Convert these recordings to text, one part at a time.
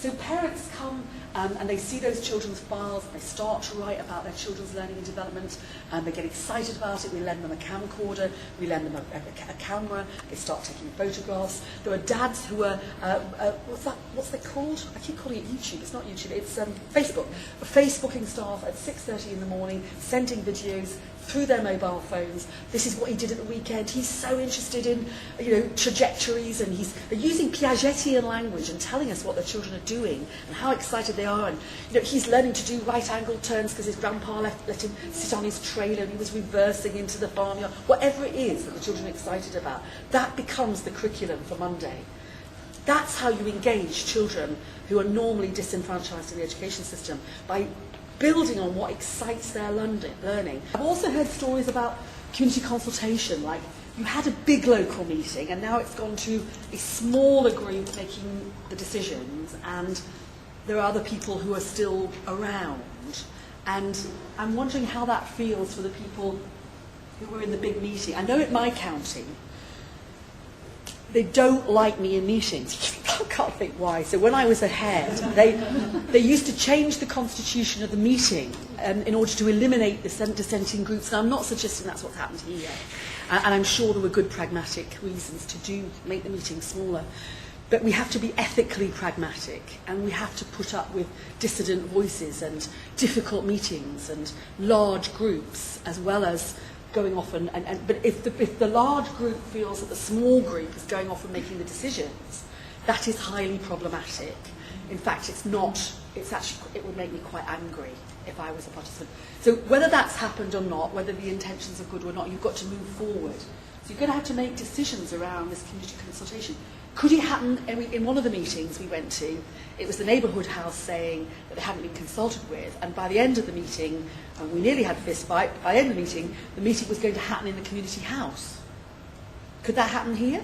So parents come and they see those children's files, and they start to write about their children's learning and development, and they get excited about it. We lend them a camcorder, we lend them a camera, they start taking photographs. There are dads who are, what's they called? I keep calling it YouTube, it's not YouTube, it's Facebook. Facebooking staff at 6:30 in the morning, sending videos through their mobile phones. This is what he did at the weekend. He's so interested in, trajectories, and he's using Piagetian language and telling us what the children are doing and how excited they are. And he's learning to do right-angled turns because his grandpa let him sit on his trailer and he was reversing into the farmyard. Whatever it is that the children are excited about, that becomes the curriculum for Monday. That's how you engage children who are normally disenfranchised in the education system, by building on what excites their learning. I've also heard stories about community consultation, like you had a big local meeting and now it's gone to a smaller group making the decisions, and there are other people who are still around. And I'm wondering how that feels for the people who were in the big meeting. I know at my county, they don't like me in meetings. I can't think why. So when I was a head, they used to change the constitution of the meeting in order to eliminate the dissenting groups. And I'm not suggesting that's what's happened here. And I'm sure there were good pragmatic reasons to make the meeting smaller. But we have to be ethically pragmatic, and we have to put up with dissident voices and difficult meetings and large groups, as well as going off but if the large group feels that the small group is going off and making the decisions, that is highly problematic. In fact, it would make me quite angry if I was a participant. So whether that's happened or not, whether the intentions are good or not, you've got to move forward. So you're going to have to make decisions around this community consultation. Could it happen, in one of the meetings we went to, it was the neighbourhood house saying that they hadn't been consulted with, and by the end of the meeting, and we nearly had a fist fight, by the end of the meeting was going to happen in the community house. Could that happen here?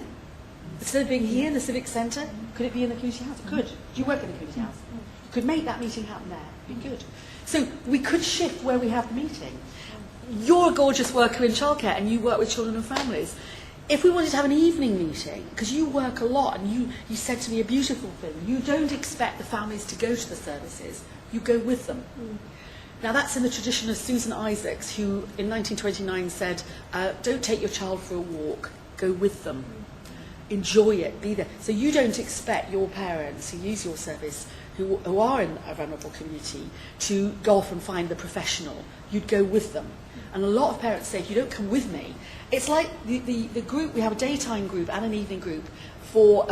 Instead of being here in the civic centre, could it be in the community house? It could. Do you work in the community house? You could make that meeting happen there. It'd be good. So we could shift where we have the meeting. You're a gorgeous worker in childcare and you work with children and families. If we wanted to have an evening meeting, because you work a lot, and you said to me a beautiful thing, you don't expect the families to go to the services, you go with them. Now that's in the tradition of Susan Isaacs, who in 1929 said, don't take your child for a walk, go with them. Enjoy it, be there. So you don't expect your parents who use your service, who are in a vulnerable community, to go off and find the professional. You'd go with them. And a lot of parents say, if you don't come with me, it's like the group, we have a daytime group and an evening group for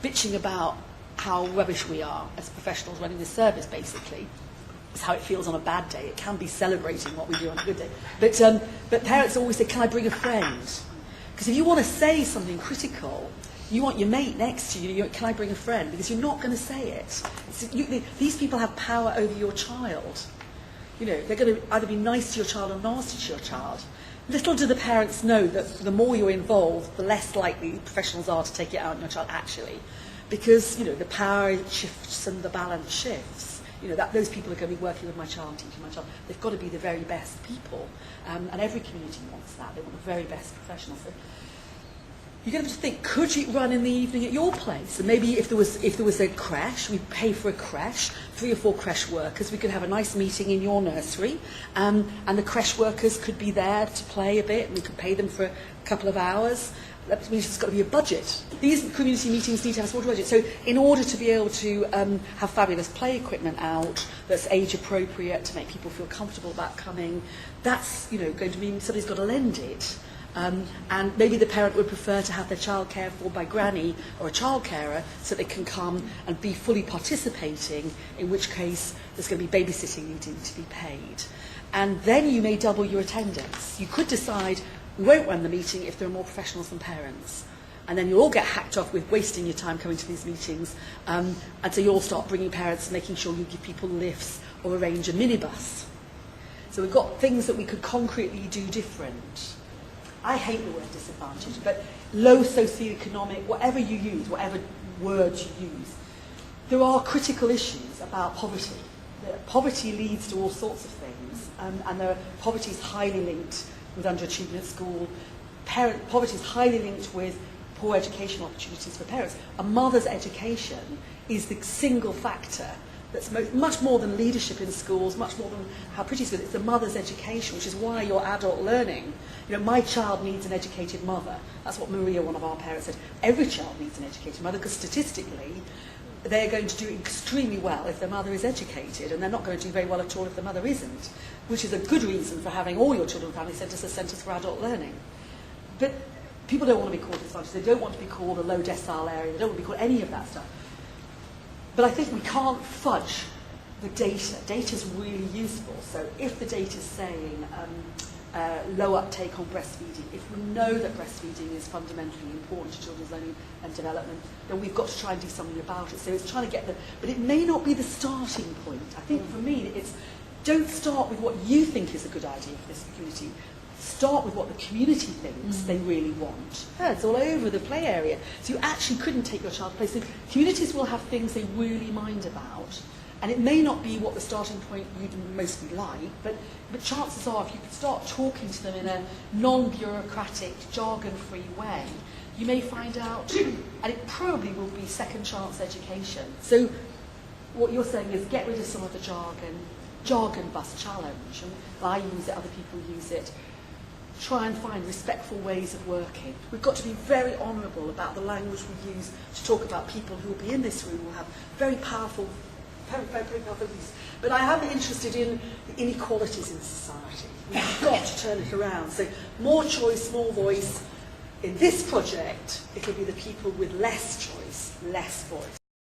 bitching about how rubbish we are as professionals running this service, basically. It's how it feels on a bad day. It can be celebrating what we do on a good day. But parents always say, can I bring a friend? Because if you want to say something critical, you want your mate next to you, can I bring a friend? Because you're not going to say it. These people have power over your child. They're going to either be nice to your child or nasty to your child. Little do the parents know that the more you're involved, the less likely professionals are to take it out on your child, actually. Because, the power shifts and the balance shifts. Those people are going to be working with my child, teaching my child. They've got to be the very best people. And every community wants that. They want the very best professionals. So you're going to have to think, could you run in the evening at your place? And maybe if there was a creche, we'd pay for a creche, 3 or 4 creche workers. We could have a nice meeting in your nursery, and the creche workers could be there to play a bit, and we could pay them for a couple of hours. That means there's got to be a budget. These community meetings need to have a small budget. So in order to be able to have fabulous play equipment out that's age appropriate to make people feel comfortable about coming, that's going to mean somebody's got to lend it. And maybe the parent would prefer to have their child cared for by granny or a child carer so they can come and be fully participating, in which case there's going to be babysitting needing to be paid. And then you may double your attendance. You could decide we won't run the meeting if there are more professionals than parents. And then you'll all get hacked off with wasting your time coming to these meetings. And so you'll start bringing parents, making sure you give people lifts or arrange a minibus. So we've got things that we could concretely do different. I hate the word disadvantage, but low socioeconomic, whatever you use, whatever words you use, there are critical issues about poverty. Poverty leads to all sorts of things, and poverty is highly linked with underachievement at school. Poverty is highly linked with poor educational opportunities for parents. A mother's education is the single factor that's much more than leadership in schools, much more than how pretty schools. It's the mother's education, which is why your adult learning. You know, my child needs an educated mother. That's what Maria, one of our parents, said. Every child needs an educated mother, because statistically, they're going to do extremely well if their mother is educated, and they're not going to do very well at all if the mother isn't, which is a good reason for having all your children family centres as centres for adult learning. But people don't want to be called disadvantaged. They don't want to be called a low decile area. They don't want to be called any of that stuff. But I think we can't fudge the data. Data is really useful. So if the data is saying low uptake on breastfeeding, if we know that breastfeeding is fundamentally important to children's learning and development, then we've got to try and do something about it. So it's trying to get them, but it may not be the starting point. I think for me, it's don't start with what you think is a good idea for this community. Start with what the community thinks they really want. Yeah, it's all over the play area. So you actually couldn't take your child to play. So communities will have things they really mind about. And it may not be what the starting point you'd mostly like, but chances are if you could start talking to them in a non-bureaucratic, jargon-free way, you may find out, and it probably will be second chance education. So what you're saying is get rid of some of the jargon bus challenge. And I use it, other people use it. Try and find respectful ways of working. We've got to be very honourable about the language we use to talk about people who will be in this room, will have very powerful views. But I am interested in the inequalities in society. We've got to turn it around. So more choice, more voice. In this project, it'll be the people with less choice, less voice.